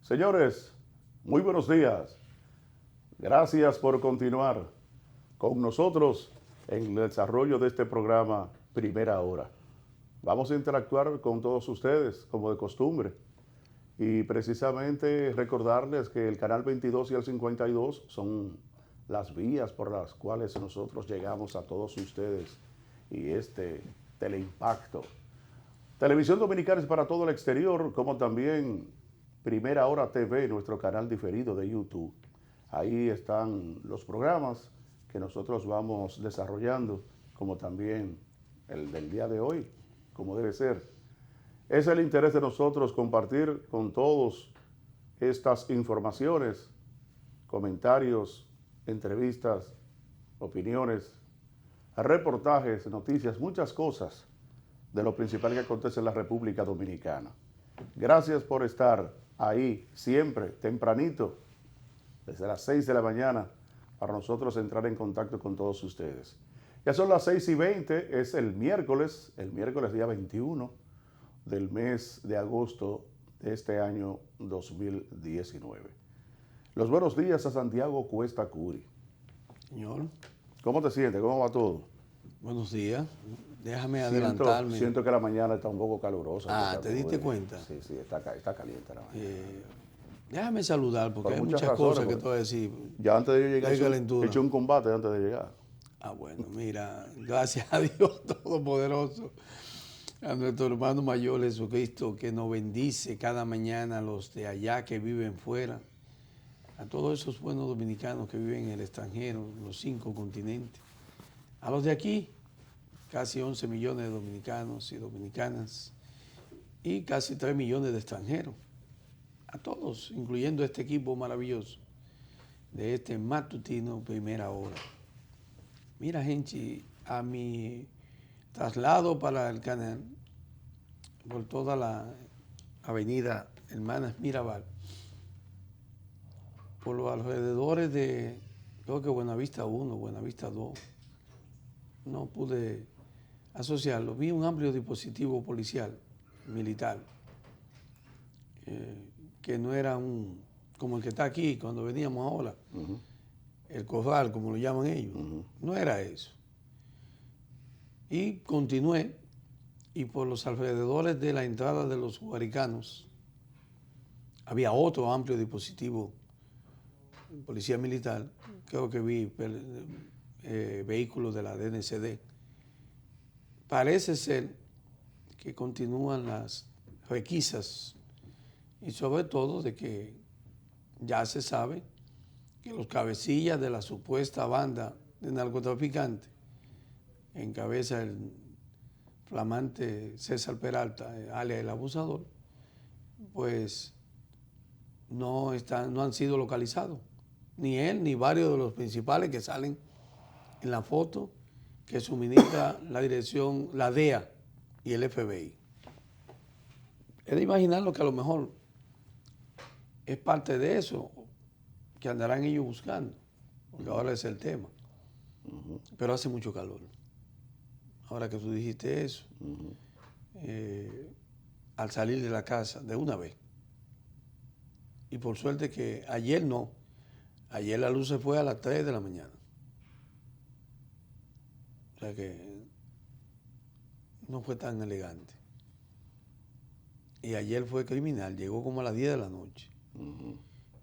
Señores, muy buenos días. Gracias por continuar con nosotros en el desarrollo de este programa Primera Hora. Vamos a interactuar con todos ustedes, como de costumbre. Y precisamente recordarles que el canal 22 y el 52 son las vías por las cuales nosotros llegamos a todos ustedes y este Teleimpacto. Televisión Dominicana es para todo el exterior, como también Primera Hora TV, nuestro canal diferido de YouTube. Ahí están los programas que nosotros vamos desarrollando, como también el del día de hoy, como debe ser. Es el interés de nosotros compartir con todos estas informaciones, comentarios, entrevistas, opiniones, reportajes, noticias, muchas cosas de lo principal que acontece en la República Dominicana. Gracias por estar ahí siempre, tempranito, desde las 6 de la mañana, para nosotros entrar en contacto con todos ustedes. Ya son las 6:20, es el miércoles día 21 del mes de agosto de este año 2019. Los buenos días a Santiago Cuesta Curi. Señor. ¿Cómo te sientes? ¿Cómo va todo? Buenos días. Déjame adelantarme. Siento que la mañana está un poco calurosa. ¿Te diste cuenta? Sí, está caliente la mañana. Déjame saludar porque hay muchas razones, cosas que te voy a decir. Ya antes de yo llegar, he hecho un combate antes de llegar. Bueno, mira, gracias a Dios Todopoderoso, a nuestro hermano mayor Jesucristo, que nos bendice cada mañana, a los de allá que viven fuera, a todos esos buenos dominicanos que viven en el extranjero, en los 5 continentes, a los de aquí, casi 11 millones de dominicanos y dominicanas, y casi 3 millones de extranjeros, a todos, incluyendo este equipo maravilloso de este matutino Primera Hora. Mira, gente, a mi traslado para el canal, por toda la avenida Hermanas Mirabal, por los alrededores de, creo que Buenavista 1, Buenavista 2, no pude asociarlo. Vi un amplio dispositivo policial, militar, que no era como el que está aquí cuando veníamos ahora, el corral, como lo llaman ellos. No era eso. Y continué, y por los alrededores de la entrada de los Guaricanos había otro amplio dispositivo policía militar. Creo que vi vehículos de la DNCD. Parece ser que continúan las requisas y sobre todo de que ya se sabe que los cabecillas de la supuesta banda de narcotraficantes, encabeza el flamante César Peralta, alias el abusador, pues no han sido localizados. Ni él ni varios de los principales que salen en la foto que suministra la dirección, la DEA y el FBI. Es de imaginarlo que a lo mejor es parte de eso que andarán ellos buscando, porque ahora es el tema. Pero hace mucho calor. Ahora que tú dijiste eso, al salir de la casa de una vez. Y por suerte que ayer no. Ayer la luz se fue a las 3 de la mañana. O sea que no fue tan elegante. Y ayer fue criminal, llegó como a las 10 de la noche.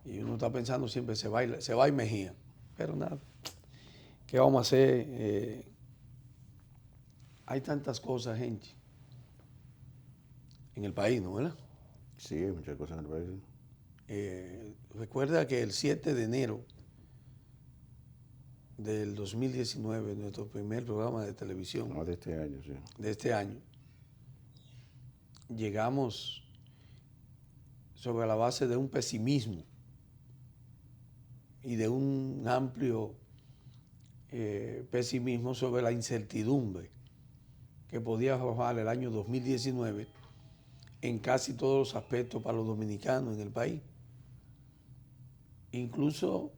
Y uno está pensando siempre, se va y Mejía. Pero nada, ¿qué vamos a hacer? Hay tantas cosas, gente, en el país, ¿no? ¿Verdad? Sí, hay muchas cosas en el país. Recuerda que el 7 de enero del 2019, nuestro primer programa de televisión. De este año, sí. De este año, llegamos sobre la base de un pesimismo y de un amplio pesimismo sobre la incertidumbre que podía arrojar el año 2019 en casi todos los aspectos para los dominicanos en el país. Incluso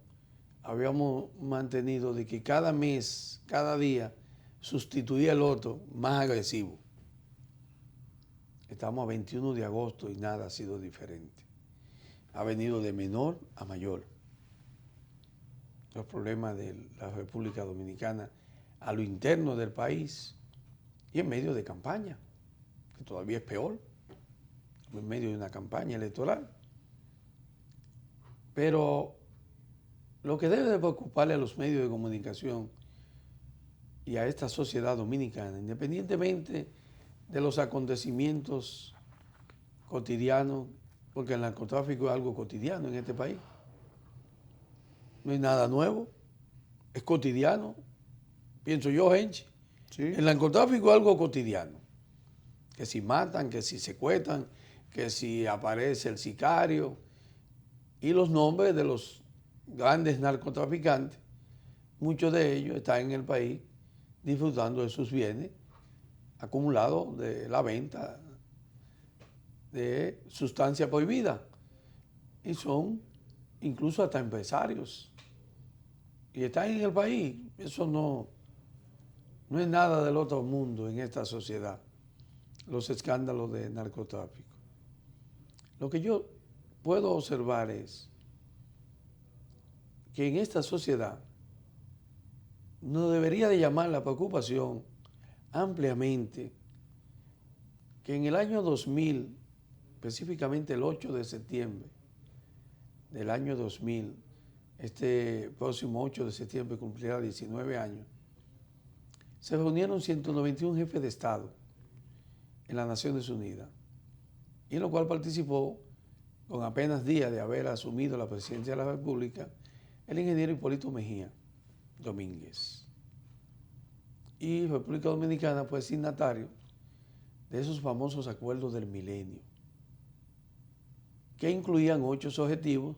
habíamos mantenido de que cada mes, cada día, sustituía el otro más agresivo. Estamos a 21 de agosto y nada ha sido diferente. ha venido de menor a mayor. Los problemas de la República Dominicana a lo interno del país y en medio de campaña, que todavía es peor, en medio de una campaña electoral. Pero lo que debe de preocuparle a los medios de comunicación y a esta sociedad dominicana, independientemente de los acontecimientos cotidianos, porque el narcotráfico es algo cotidiano en este país. No hay nada nuevo, es cotidiano, pienso yo, Henchi. Sí. El narcotráfico es algo cotidiano. Que si matan, que si secuestran, que si aparece el sicario y los nombres de los grandes narcotraficantes, muchos de ellos están en el país disfrutando de sus bienes acumulados de la venta de sustancia prohibida. Y son incluso hasta empresarios. Y están en el país. Eso no es nada del otro mundo en esta sociedad, los escándalos de narcotráfico. Lo que yo puedo observar es que en esta sociedad nos debería de llamar la preocupación ampliamente que en el año 2000, específicamente el 8 de septiembre del año 2000, este próximo 8 de septiembre cumplirá 19 años, se reunieron 191 jefes de Estado en las Naciones Unidas, y en lo cual participó, con apenas días de haber asumido la presidencia de la República, el ingeniero Hipólito Mejía Domínguez. Y República Dominicana fue signatario de esos famosos acuerdos del milenio, que incluían 8 objetivos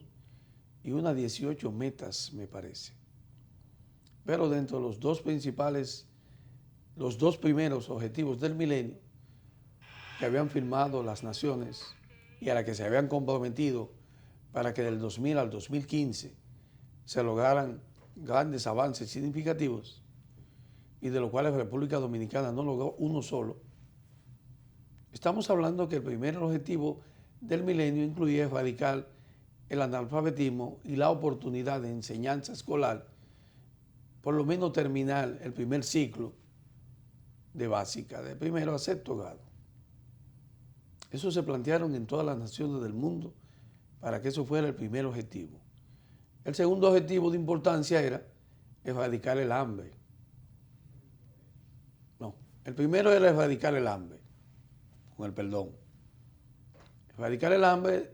y unas 18 metas, me parece. Pero dentro de los dos primeros objetivos del milenio que habían firmado las naciones y a la que se habían comprometido para que del 2000 al 2015 se lograran grandes avances significativos, y de los cuales la República Dominicana no logró uno solo. Estamos hablando que el primer objetivo del milenio incluía erradicar el analfabetismo y la oportunidad de enseñanza escolar, por lo menos terminar el primer ciclo de básica, de primero a sexto grado. Eso se plantearon en todas las naciones del mundo para que eso fuera el primer objetivo. El segundo objetivo de importancia era erradicar el hambre. No, el primero era erradicar el hambre, con el perdón. Erradicar el hambre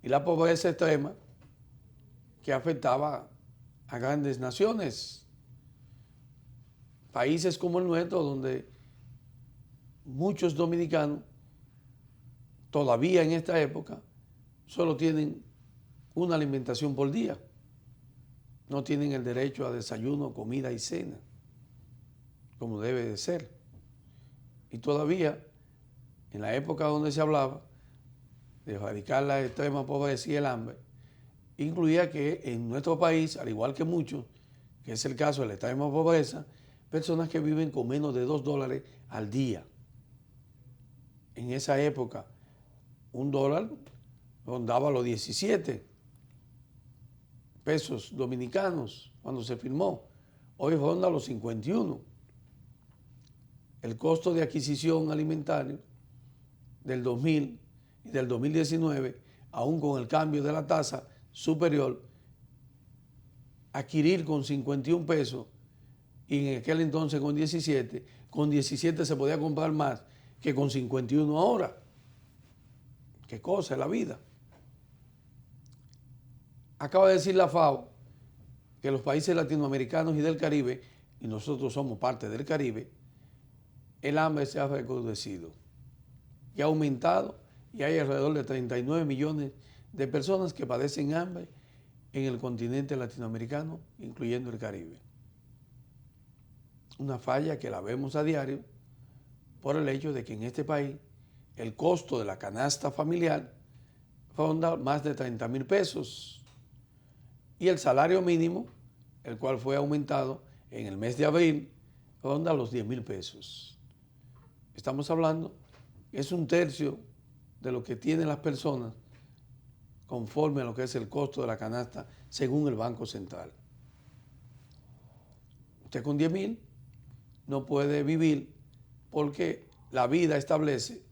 y la pobreza extrema que afectaba a grandes naciones. Países como el nuestro, donde muchos dominicanos todavía en esta época solo tienen una alimentación por día. No tienen el derecho a desayuno, comida y cena, como debe de ser. Y todavía, en la época donde se hablaba de erradicar la extrema pobreza y el hambre, incluía que en nuestro país, al igual que muchos, que es el caso de la extrema pobreza, personas que viven con menos de $2 al día. En esa época, $1 rondaba los 17 pesos dominicanos cuando se firmó. Hoy ronda los 51. El costo de adquisición alimentario del 2000 y del 2019, aún con el cambio de la tasa superior, adquirir con 51 pesos y en aquel entonces con 17 se podía comprar más que con 51 ahora. ¿Qué cosa es la vida? Acaba de decir la FAO que los países latinoamericanos y del Caribe, y nosotros somos parte del Caribe, el hambre se ha recrudecido y ha aumentado, y hay alrededor de 39 millones de personas que padecen hambre en el continente latinoamericano, incluyendo el Caribe. Una falla que la vemos a diario por el hecho de que en este país el costo de la canasta familiar ronda más de 30,000 pesos y el salario mínimo, el cual fue aumentado en el mes de abril, ronda los 10,000 pesos. Estamos hablando, es un tercio de lo que tienen las personas conforme a lo que es el costo de la canasta según el Banco Central. Usted con 10,000 no puede vivir porque la vida establece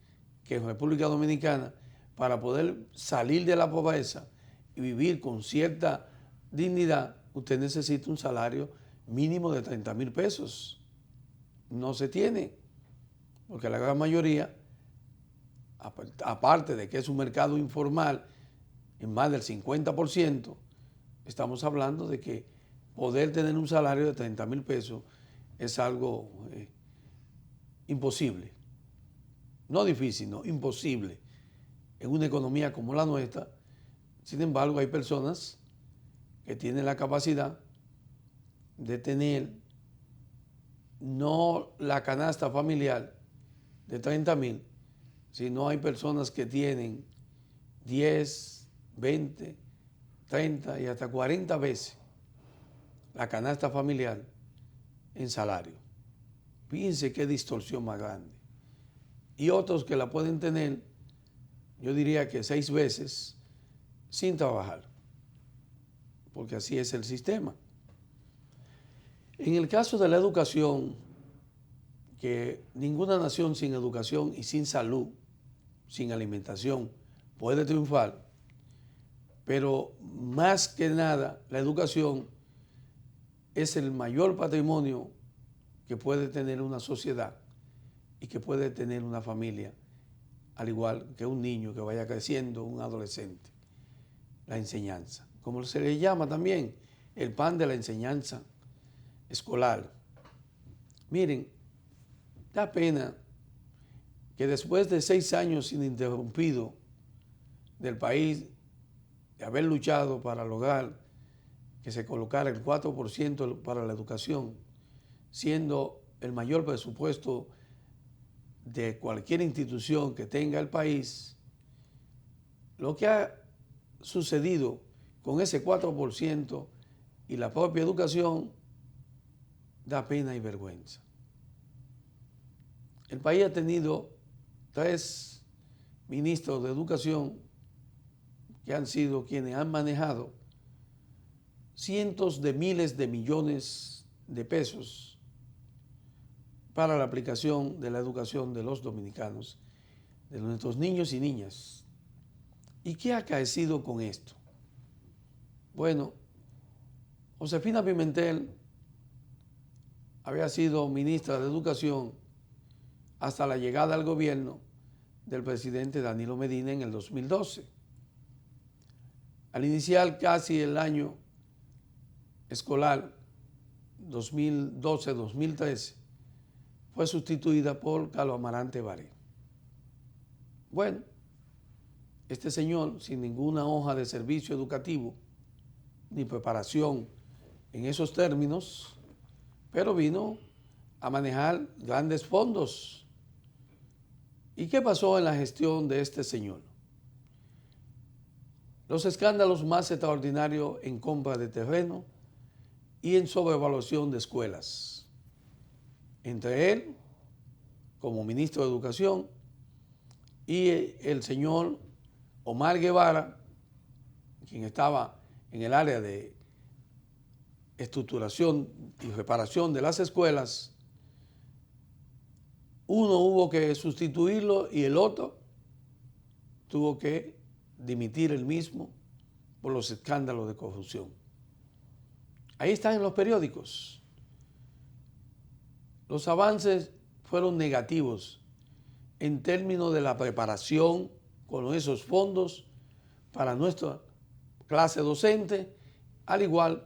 que en República Dominicana, para poder salir de la pobreza y vivir con cierta dignidad, usted necesita un salario mínimo de 30,000 pesos. No se tiene, porque la gran mayoría, aparte de que es un mercado informal en más del 50%, estamos hablando de que poder tener un salario de 30,000 pesos es algo imposible. No difícil, no, imposible. En una economía como la nuestra, sin embargo, hay personas que tienen la capacidad de tener no la canasta familiar de 30,000, sino hay personas que tienen 10, 20, 30 y hasta 40 veces la canasta familiar en salario. Fíjense qué distorsión más grande. Y otros que la pueden tener, yo diría que 6 veces sin trabajar, porque así es el sistema. En el caso de la educación, que ninguna nación sin educación y sin salud, sin alimentación, puede triunfar, pero más que nada la educación es el mayor patrimonio que puede tener una sociedad y que puede tener una familia, al igual que un niño que vaya creciendo, un adolescente. La enseñanza, como se le llama también, el pan de la enseñanza escolar. Miren, da pena que después de 6 años ininterrumpidos del país, de haber luchado para lograr que se colocara el 4% para la educación, siendo el mayor presupuesto de cualquier institución que tenga el país, lo que ha sucedido con ese 4% y la propia educación da pena y vergüenza. El país ha tenido 3 ministros de educación que han sido quienes han manejado cientos de miles de millones de pesos para la aplicación de la educación de los dominicanos, de nuestros niños y niñas. ¿Y qué ha acaecido con esto? Bueno, Josefina Pimentel había sido ministra de Educación hasta la llegada al gobierno del presidente Danilo Medina en el 2012. Al iniciar casi el año escolar 2012-2013, fue sustituida por Carlos Amarante Baré. Bueno, este señor, sin ninguna hoja de servicio educativo ni preparación en esos términos, pero vino a manejar grandes fondos. ¿Y qué pasó en la gestión de este señor? Los escándalos más extraordinarios en compra de terreno y en sobrevaluación de escuelas. Entre él, como ministro de Educación, y el señor Omar Guevara, quien estaba en el área de estructuración y reparación de las escuelas, uno hubo que sustituirlo y el otro tuvo que dimitir él mismo por los escándalos de corrupción. Ahí están en los periódicos. Los avances fueron negativos en términos de la preparación con esos fondos para nuestra clase docente, al igual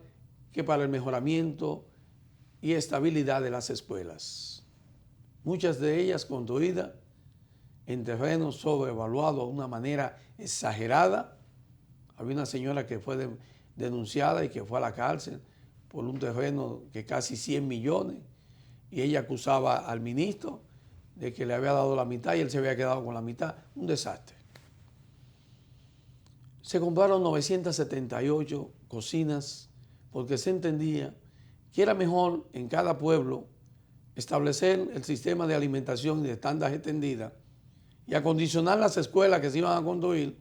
que para el mejoramiento y estabilidad de las escuelas. Muchas de ellas construidas en terrenos sobrevaluados de una manera exagerada. Había una señora que fue denunciada y que fue a la cárcel por un terreno que casi 100 millones, y ella acusaba al ministro de que le había dado la mitad y él se había quedado con la mitad. Un desastre. Se compraron 978 cocinas porque se entendía que era mejor en cada pueblo establecer el sistema de alimentación y de tandas extendidas y acondicionar las escuelas que se iban a construir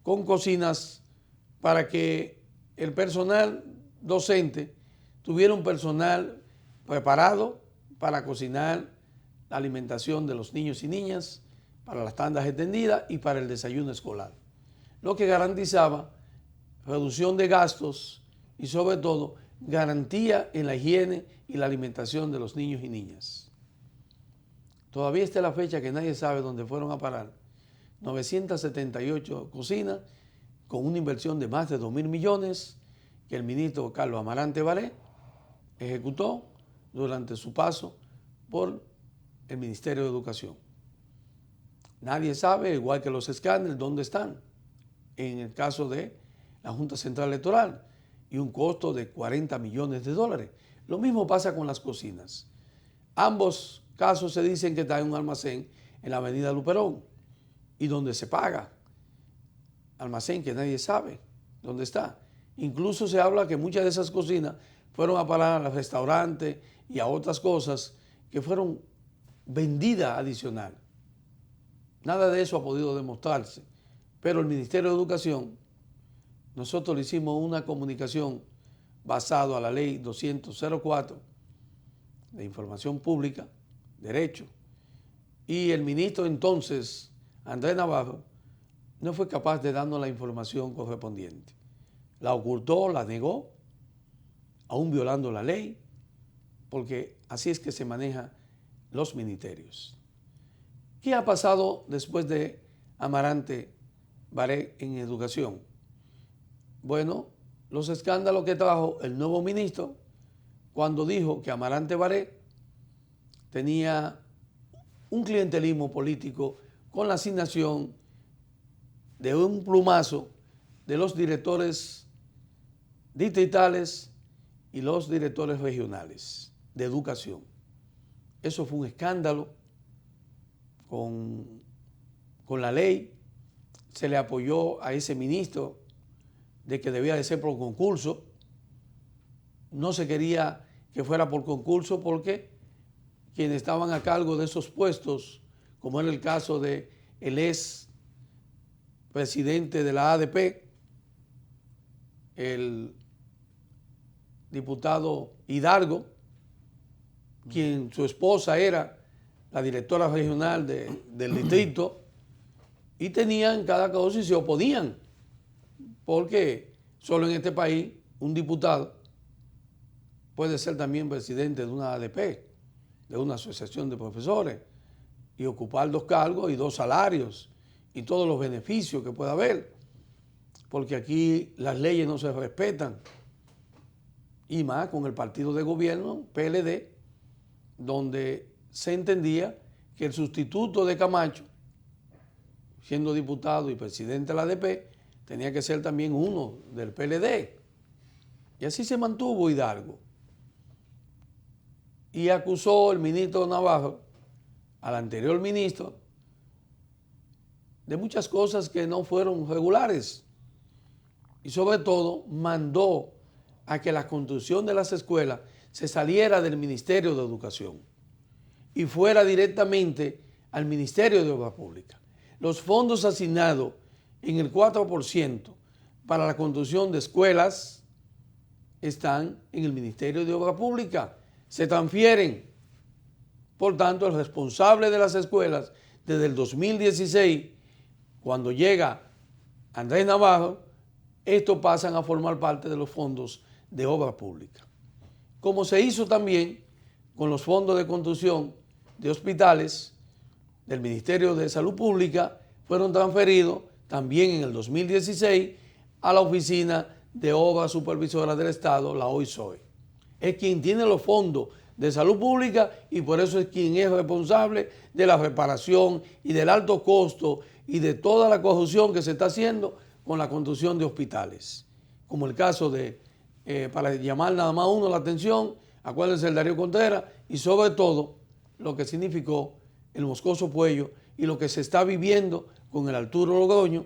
con cocinas para que el personal docente tuviera un personal preparado para cocinar la alimentación de los niños y niñas, para las tandas extendidas y para el desayuno escolar, lo que garantizaba reducción de gastos y sobre todo garantía en la higiene y la alimentación de los niños y niñas. Todavía está la fecha que nadie sabe dónde fueron a parar 978 cocinas con una inversión de más de 2.000 millones que el ministro Carlos Amarante Barré ejecutó durante su paso por el Ministerio de Educación. Nadie sabe, igual que los escáneres, dónde están. En el caso de la Junta Central Electoral, y un costo de 40 millones de dólares. Lo mismo pasa con las cocinas. Ambos casos se dicen que está en un almacén en la avenida Luperón y donde se paga. Almacén que nadie sabe dónde está. Incluso se habla que muchas de esas cocinas fueron a parar al restaurante y a otras cosas que fueron vendidas adicional. Nada de eso ha podido demostrarse, pero el Ministerio de Educación, nosotros le hicimos una comunicación basado a la ley 200-04 de información pública, derecho, y el ministro entonces, Andrés Navarro, no fue capaz de darnos la información correspondiente. La ocultó, la negó, aún violando la ley, porque así es que se manejan los ministerios. ¿Qué ha pasado después de Amarante Barré en educación? Bueno, los escándalos que trajo el nuevo ministro cuando dijo que Amarante Barré tenía un clientelismo político con la asignación de un plumazo de los directores distritales y los directores regionales de educación. Eso fue un escándalo con la ley. Se le apoyó a ese ministro de que debía de ser por concurso. No se quería que fuera por concurso porque quienes estaban a cargo de esos puestos, como era el caso de el ex presidente de la ADP, el diputado Hidalgo, quien su esposa era la directora regional del distrito, y tenían cada cosa y se oponían, porque solo en este país un diputado puede ser también presidente de una ADP, de una asociación de profesores, y ocupar 2 cargos y 2 salarios y todos los beneficios que pueda haber, porque aquí las leyes no se respetan, y más con el partido de gobierno, PLD, donde se entendía que el sustituto de Camacho, siendo diputado y presidente de la ADP, tenía que ser también uno del PLD. Y así se mantuvo Hidalgo. Y acusó el ministro Navarro al anterior ministro de muchas cosas que no fueron regulares. Y sobre todo mandó a que la construcción de las escuelas se saliera del Ministerio de Educación y fuera directamente al Ministerio de Obras Públicas. Los fondos asignados en el 4% para la construcción de escuelas están en el Ministerio de Obras Públicas, se transfieren. Por tanto, el responsable de las escuelas desde el 2016, cuando llega Andrés Navarro, estos pasan a formar parte de los fondos de obras públicas. Como se hizo también con los fondos de construcción de hospitales del Ministerio de Salud Pública, fueron transferidos también en el 2016 a la Oficina de Obras Supervisoras del Estado, la OISOE. Es quien tiene los fondos de salud pública y por eso es quien es responsable de la reparación y del alto costo y de toda la corrupción que se está haciendo con la construcción de hospitales. Como el caso de, para llamar nada más uno la atención, acuérdense del Darío Contreras, y sobre todo lo que significó el Moscoso Puello y lo que se está viviendo con el Arturo Logroño,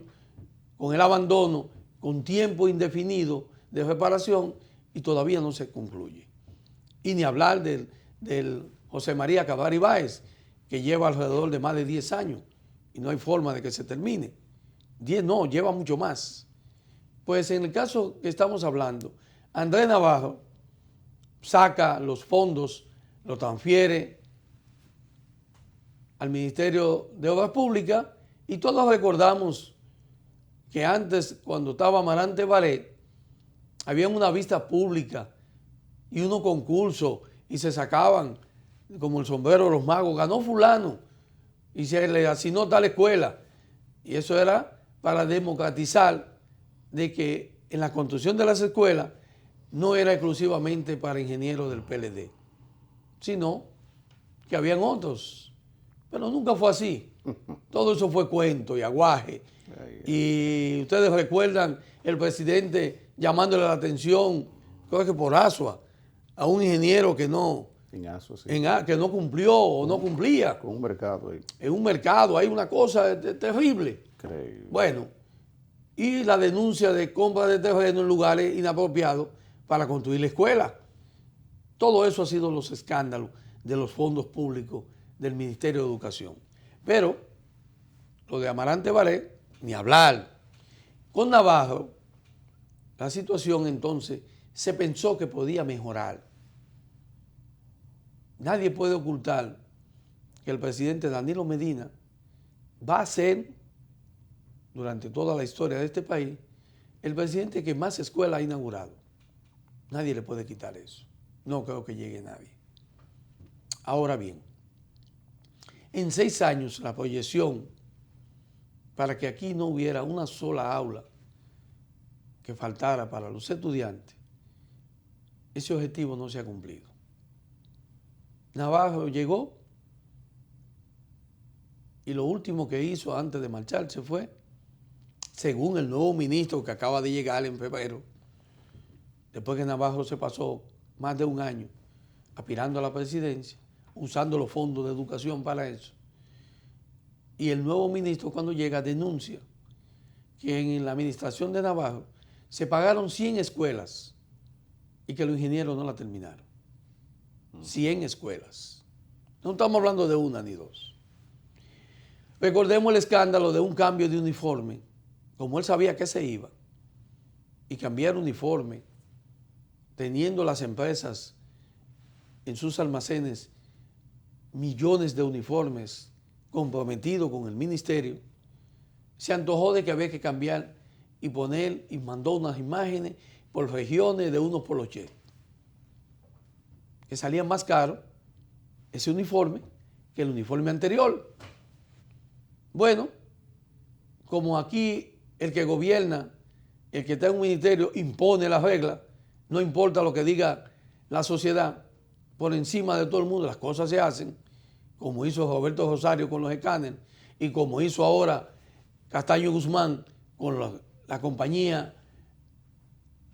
con el abandono, con tiempo indefinido de reparación y todavía no se concluye. Y ni hablar del José María Cabrera Ibáez, que lleva alrededor de más de 10 años y no hay forma de que se termine. 10 no, lleva mucho más. Pues en el caso que estamos hablando, Andrés Navarro saca los fondos, lo transfiere al Ministerio de Obras Públicas y todos recordamos que antes, cuando estaba Amarante Baré, había una vista pública y unos concursos y se sacaban como el sombrero de los magos, ganó fulano y se le asignó tal escuela. Y eso era para democratizar de que en la construcción de las escuelas no era exclusivamente para ingenieros del PLD, sino que habían otros. Pero nunca fue así. Todo eso fue cuento y aguaje. Y ustedes recuerdan el presidente llamándole la atención, creo que por Asua, a un ingeniero que no, que no cumplió o no cumplía. Con un mercado ahí. En un mercado, hay una cosa terrible. Increíble. Bueno, y la denuncia de compra de terreno en lugares inapropiados para construir la escuela. Todo eso ha sido los escándalos de los fondos públicos del Ministerio de Educación. Pero lo de Amarante Baré, ni hablar. Con Navarro, la situación entonces se pensó que podía mejorar. Nadie puede ocultar que el presidente Danilo Medina va a ser, durante toda la historia de este país, el presidente que más escuelas ha inaugurado. Nadie le puede quitar eso. No creo que llegue nadie. Ahora bien, en 6 años la proyección para que aquí no hubiera una sola aula que faltara para los estudiantes, ese objetivo no se ha cumplido. Navarro llegó y lo último que hizo antes de marcharse fue, según el nuevo ministro que acaba de llegar en febrero, después que Navarro se pasó más de un año aspirando a la presidencia, usando los fondos de educación para eso, y el nuevo ministro cuando llega denuncia que en la administración de Navarro se pagaron 100 escuelas y que los ingenieros no la terminaron. 100 escuelas. No estamos hablando de una ni dos. Recordemos el escándalo de un cambio de uniforme, como él sabía que se iba, y cambiar uniforme, teniendo las empresas en sus almacenes millones de uniformes comprometidos con el ministerio, se antojó de que había que cambiar y poner, y mandó unas imágenes por regiones de unos poloches, que salía más caro ese uniforme que el uniforme anterior. Bueno, como aquí el que gobierna, el que está en un ministerio, impone las reglas, no importa lo que diga la sociedad, por encima de todo el mundo las cosas se hacen, como hizo Roberto Rosario con los escáneres y como hizo ahora Castaño Guzmán con la compañía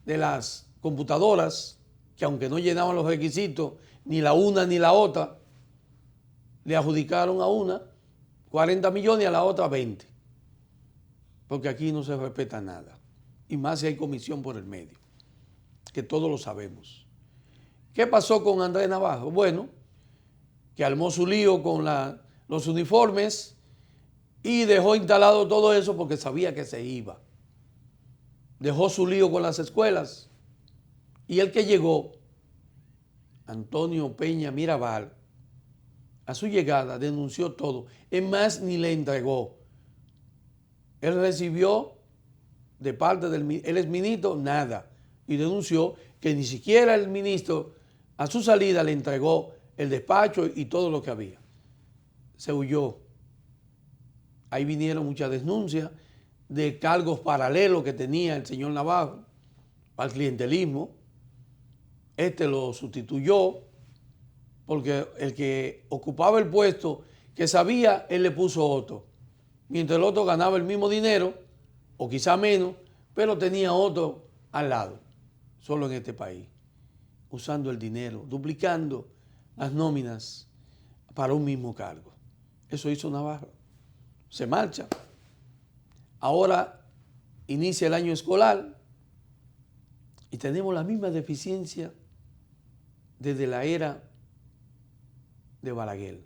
de las computadoras, que aunque no llenaban los requisitos, ni la una ni la otra, le adjudicaron a una 40 millones y a la otra 20. Porque aquí no se respeta nada. Y más si hay comisión por el medio, que todos lo sabemos. ¿Qué pasó con Andrés Navarro? Bueno, que armó su lío con los uniformes y dejó instalado todo eso porque sabía que se iba. Dejó su lío con las escuelas. Y el que llegó, Antonio Peña Mirabal, a su llegada denunció todo. Es más, ni le entregó. Él recibió de parte del exministro nada y denunció que ni siquiera el ministro a su salida le entregó el despacho y todo lo que había. Se huyó. Ahí vinieron muchas denuncias de cargos paralelos que tenía el señor Navarro al clientelismo. Este lo sustituyó porque el que ocupaba el puesto que sabía, él le puso otro. Mientras el otro ganaba el mismo dinero, o quizá menos, pero tenía otro al lado, solo en este país, usando el dinero, duplicando las nóminas para un mismo cargo. Eso hizo Navarro. Se marcha. Ahora inicia el año escolar y tenemos la misma deficiencia desde la era de Balaguer.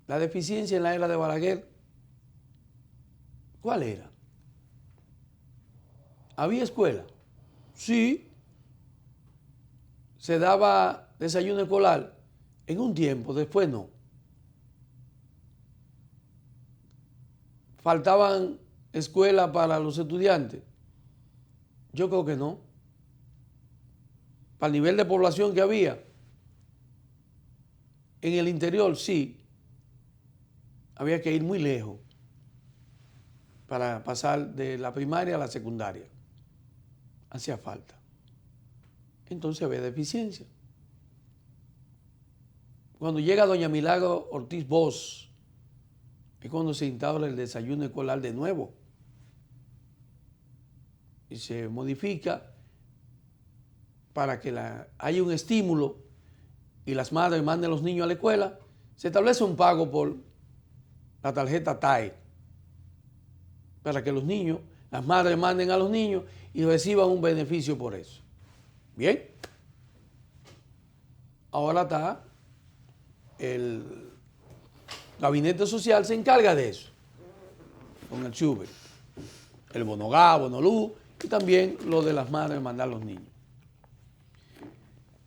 La deficiencia en la era de Balaguer, ¿cuál era? ¿Había escuela? Sí. Se daba desayuno escolar en un tiempo, después no. ¿Faltaban escuelas para los estudiantes? Yo creo que no. Para el nivel de población que había, en el interior sí, había que ir muy lejos para pasar de la primaria a la secundaria. Hacía falta. Entonces había deficiencia. Cuando llega doña Milagro Ortiz Bosch, es cuando se instaura el desayuno escolar de nuevo. Y se modifica para que haya un estímulo y las madres manden a los niños a la escuela. Se establece un pago por la tarjeta TAE para que los niños, las madres manden a los niños y reciban un beneficio por eso. Bien. Ahora está el gabinete social, se encarga de eso, con el Schubert, el Bonogá, Bonolú y también lo de las madres mandar a los niños.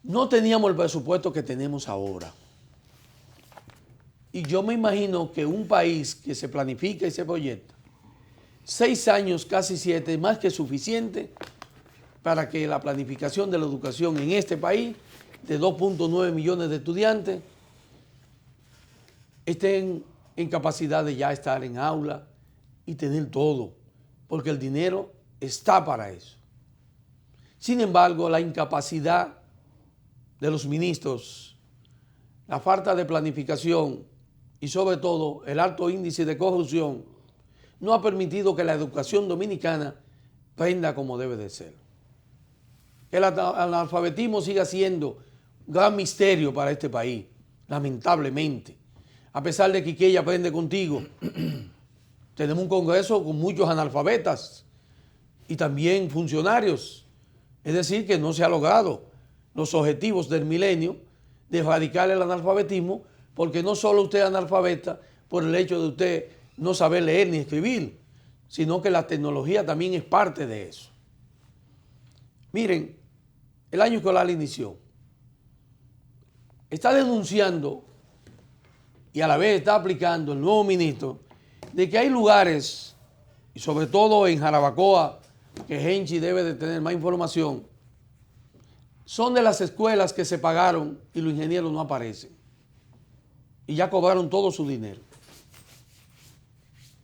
No teníamos el presupuesto que tenemos ahora. Y yo me imagino que un país que se planifica y se proyecta, 6 años, casi 7, más que suficiente para que la planificación de la educación en este país, de 2.9 millones de estudiantes, estén en capacidad de ya estar en aula y tener todo, porque el dinero está para eso. Sin embargo, la incapacidad de los ministros, la falta de planificación y sobre todo el alto índice de corrupción no ha permitido que la educación dominicana prenda como debe de ser. El analfabetismo sigue siendo un gran misterio para este país, lamentablemente. A pesar de que Quiqueya aprende contigo, tenemos un Congreso con muchos analfabetas y también funcionarios. Es decir, que no se ha logrado los objetivos del milenio de erradicar el analfabetismo, porque no solo usted es analfabeta por el hecho de usted no saber leer ni escribir, sino que la tecnología también es parte de eso. Miren, el año escolar inició. Está denunciando y a la vez está aplicando el nuevo ministro de que hay lugares, y sobre todo en Jarabacoa, que Henchi debe de tener más información, son de las escuelas que se pagaron y los ingenieros no aparecen. Y ya cobraron todo su dinero.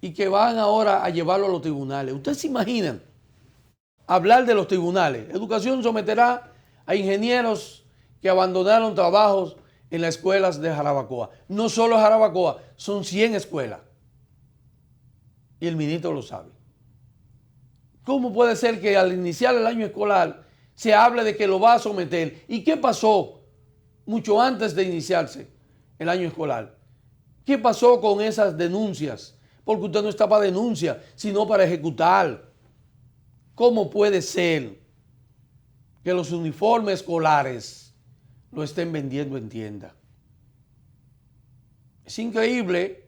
Y que van ahora a llevarlo a los tribunales. ¿Ustedes se imaginan hablar de los tribunales? Educación someterá a ingenieros que abandonaron trabajos en las escuelas de Jarabacoa. No solo Jarabacoa, son 100 escuelas. Y el ministro lo sabe. ¿Cómo puede ser que al iniciar el año escolar se hable de que lo va a someter? ¿Y qué pasó mucho antes de iniciarse el año escolar? ¿Qué pasó con esas denuncias? Porque usted no está para denuncia, sino para ejecutar. ¿Cómo puede ser que los uniformes escolares lo estén vendiendo en tienda? Es increíble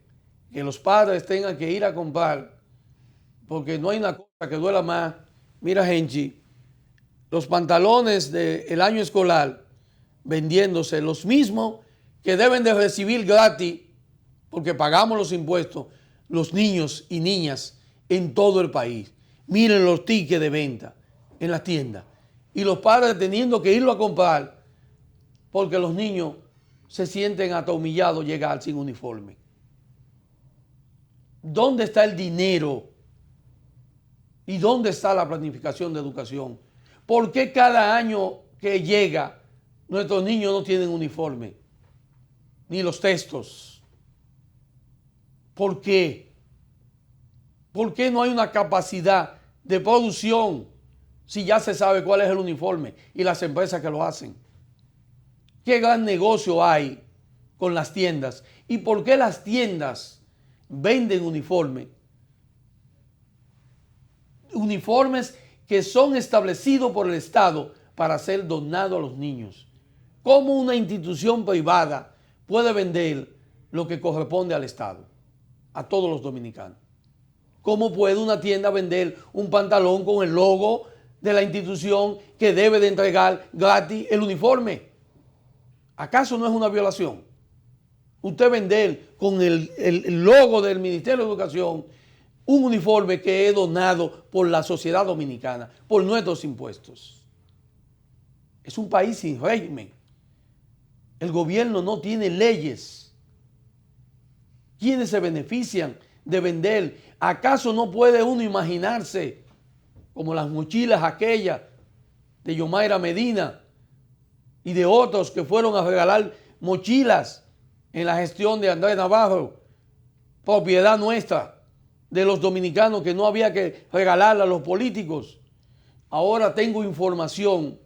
que los padres tengan que ir a comprar, porque no hay una cosa que duela más. Mira, Henchi, los pantalones del año escolar vendiéndose los mismos que deben de recibir gratis, porque pagamos los impuestos, los niños y niñas en todo el país. Miren los tickets de venta en las tiendas. Y los padres teniendo que irlo a comprar porque los niños se sienten hasta humillados llegar sin uniforme. ¿Dónde está el dinero? ¿Y dónde está la planificación de educación? ¿Por qué cada año que llega nuestros niños no tienen uniforme? Ni los textos. ¿Por qué? ¿Por qué no hay una capacidad de producción si ya se sabe cuál es el uniforme y las empresas que lo hacen? ¿Qué gran negocio hay con las tiendas? ¿Y por qué las tiendas venden uniformes? Uniformes que son establecidos por el Estado para ser donados a los niños. ¿Cómo una institución privada puede vender lo que corresponde al Estado, a todos los dominicanos? ¿Cómo puede una tienda vender un pantalón con el logo de la institución que debe de entregar gratis el uniforme? ¿Acaso no es una violación? Usted vender con el logo del Ministerio de Educación un uniforme que es donado por la sociedad dominicana, por nuestros impuestos. Es un país sin régimen. El gobierno no tiene leyes. ¿Quiénes se benefician de vender? ¿Acaso no puede uno imaginarse como las mochilas aquellas de Yomaira Medina y de otros que fueron a regalar mochilas en la gestión de Andrés Navarro, propiedad nuestra, de los dominicanos, que no había que regalarla a los políticos? Ahora tengo información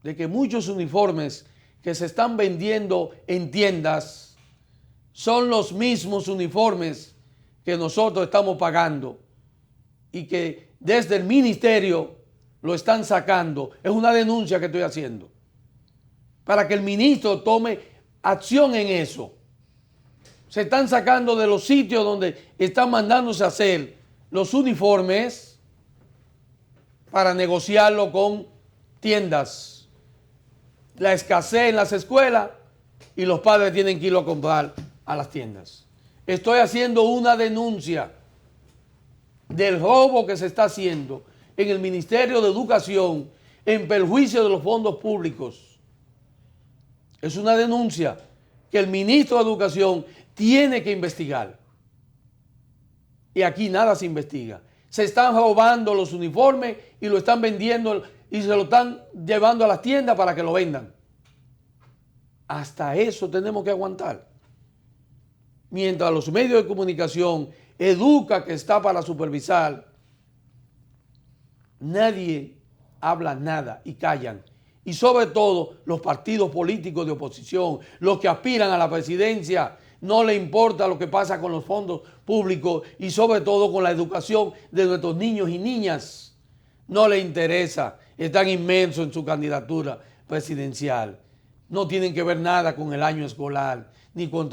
de que muchos uniformes que se están vendiendo en tiendas son los mismos uniformes que nosotros estamos pagando y que desde el ministerio lo están sacando. Es una denuncia que estoy haciendo para que el ministro tome acción en eso. Se están sacando de los sitios donde están mandándose a hacer los uniformes para negociarlo con tiendas. La escasez en las escuelas y los padres tienen que irlo a comprar a las tiendas. Estoy haciendo una denuncia del robo que se está haciendo en el Ministerio de Educación en perjuicio de los fondos públicos. Es una denuncia que el ministro de Educación tiene que investigar. Y aquí nada se investiga. Se están robando los uniformes y lo están vendiendo y se lo están llevando a las tiendas para que lo vendan. Hasta eso tenemos que aguantar. Mientras los medios de comunicación, Educa, que está para supervisar, nadie habla nada y callan. Y sobre todo los partidos políticos de oposición, los que aspiran a la presidencia, no le importa lo que pasa con los fondos públicos y sobre todo con la educación de nuestros niños y niñas. No le interesa, están inmersos en su candidatura presidencial. No tienen que ver nada con el año escolar, ni con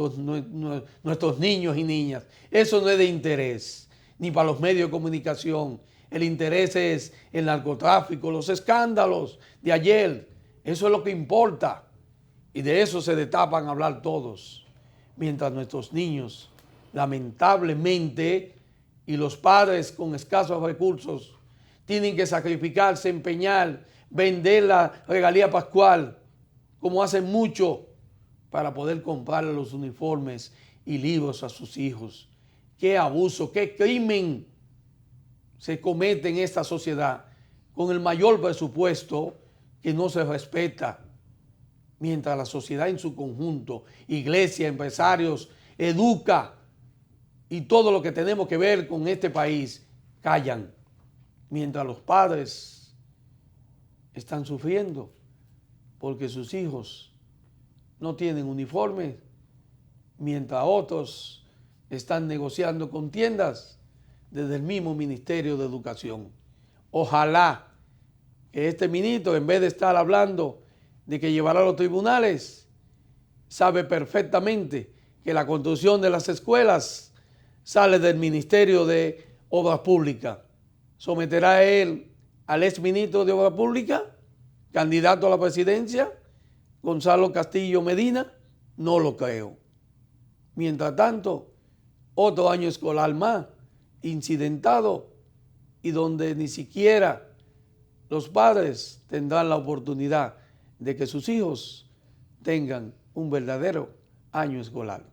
nuestros niños y niñas. Eso no es de interés, ni para los medios de comunicación. El interés es el narcotráfico, los escándalos de ayer. Eso es lo que importa. Y de eso se destapan a hablar todos. Mientras nuestros niños, lamentablemente, y los padres con escasos recursos, tienen que sacrificarse, empeñar, vender la regalía pascual, como hacen mucho, para poder comprarle los uniformes y libros a sus hijos. ¡Qué abuso, qué crimen se comete en esta sociedad con el mayor presupuesto que no se respeta! Mientras la sociedad en su conjunto, iglesia, empresarios, Educa y todo lo que tenemos que ver con este país, callan. Mientras los padres están sufriendo porque sus hijos no tienen uniforme, mientras otros están negociando con tiendas desde el mismo Ministerio de Educación. Ojalá que este ministro, en vez de estar hablando de que llevará a los tribunales, sabe perfectamente que la construcción de las escuelas sale del Ministerio de Obras Públicas. ¿Someterá él al exministro de Obras Públicas, candidato a la presidencia, Gonzalo Castillo Medina? No lo creo. Mientras tanto, otro año escolar más, incidentado, y donde ni siquiera los padres tendrán la oportunidad de que sus hijos tengan un verdadero año escolar.